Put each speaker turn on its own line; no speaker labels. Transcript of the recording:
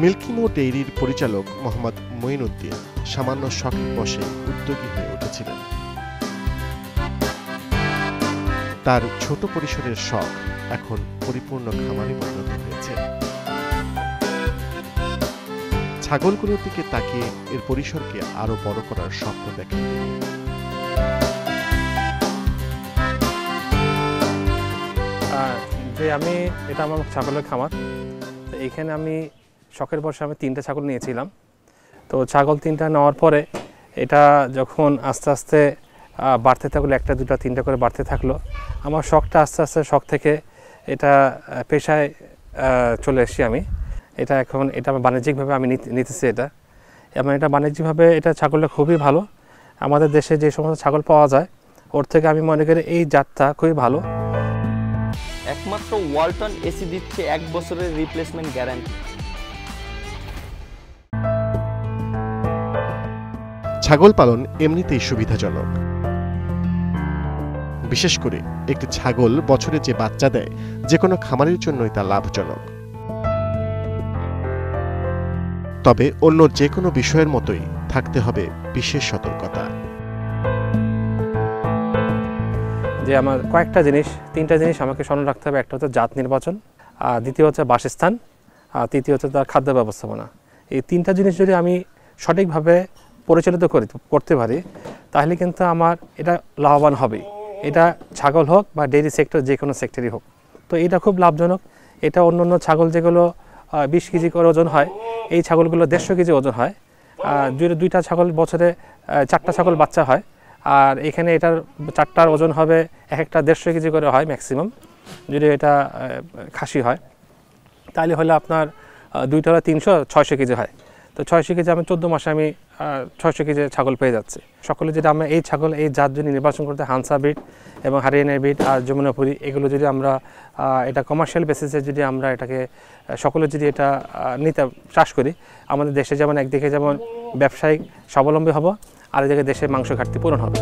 মিল্কিমো ডেইরির পরিচালক মোহাম্মদ মঈনুদ্দিন সামান্য শখের বশে উদ্যোগী হয়ে উঠেছিলেন। তার ছোট পরিসরের শখ এখন পরিপূর্ণ খামারে পরিণত হয়েছে। ছাগলগুলোর দিকে তাকিয়ে এর পরিসরকে আরো বড় করার স্বপ্ন দেখেন তিনি।
এটা আমার ছাগলের খামার। তো এইখানে আমি শখের বশে আমি 3টা ছাগল নিয়েছিলাম। তো ছাগল 3টা নেওয়ার পরে এটা যখন আস্তে আস্তে বাড়তে থাকলো, 1টা 2টা 3টা করে বাড়তে থাকলো, আমার শখটা আস্তে আস্তে শখ থেকে এটা পেশায় চলে এসেছি আমি। এটা আমার বাণিজ্যিকভাবে আমি নিতেছি এটা, এবং এটা বাণিজ্যিকভাবে এটা ছাগলটা খুবই ভালো। আমাদের দেশে যে সমস্ত ছাগল পাওয়া যায় ওর থেকে আমি মনে করি এই জাতটা খুবই ভালো।
একমাত্র ওয়ালটন এসি দিচ্ছে 1 বছরের রিপ্লেসমেন্ট গ্যারান্টি।
ছাগল পালন এমনিতেই সুবিধাজনক। বিশেষ করে একটি ছাগল বছরে যে বাচ্চা দেয়, যে কোনো খামারের জন্যই তা লাভজনক। তবে অন্য যে কোনো বিষয়ের মতোই থাকতে হবে বিশেষ সতর্কতা।
যে আমার কয়েকটা জিনিস, 3টা জিনিস আমাকে স্মরণ রাখতে হবে। একটা হচ্ছে জাত নির্বাচন, দ্বিতীয় হচ্ছে বাসস্থান, আর তৃতীয় হচ্ছে তার খাদ্য ব্যবস্থাপনা। এই 3টা জিনিস যদি আমি সঠিকভাবে পরিচালিত করতে পারি তাহলে কিন্তু আমার এটা লাভবান হবে। এটা ছাগল হোক বা ডেইরি সেক্টর, যে কোনো সেক্টরই হোক। তো এটা খুব লাভজনক। এটা অন্য ছাগল যেগুলো 20 কেজি করে ওজন হয়, এই ছাগলগুলো 150 কেজি ওজন হয়। 2টা ছাগল বছরে 4টা ছাগল বাচ্চা হয়, আর এখানে এটার 4টার ওজন হবে একটা 150 কেজি করে হয় ম্যাক্সিমাম, যদি এটা খাসি হয়। তাহলে হলে আপনার 2টা হলে 300-600 কেজি হয়। তো 600 কেজি আমি 14 মাসে আমি 600 কেজি ছাগল পেয়ে যাচ্ছি। সকলে যদি আমরা এই ছাগল, এই জাত যদি নির্বাচন করতে, হানসা ব্রিড এবং হরিয়ানা ব্রিড আর যমুনাপুরি, এগুলো যদি আমরা এটা কমার্শিয়াল বেসিসে যদি আমরা এটাকে সকলে যদি এটা চাষ করি, আমাদের দেশে যেমন একদিকে যেমন ব্যবসায়িক স্বাবলম্বী হব, আর এদিকে দেশে মাংস ঘাটতি পূরণ হবে।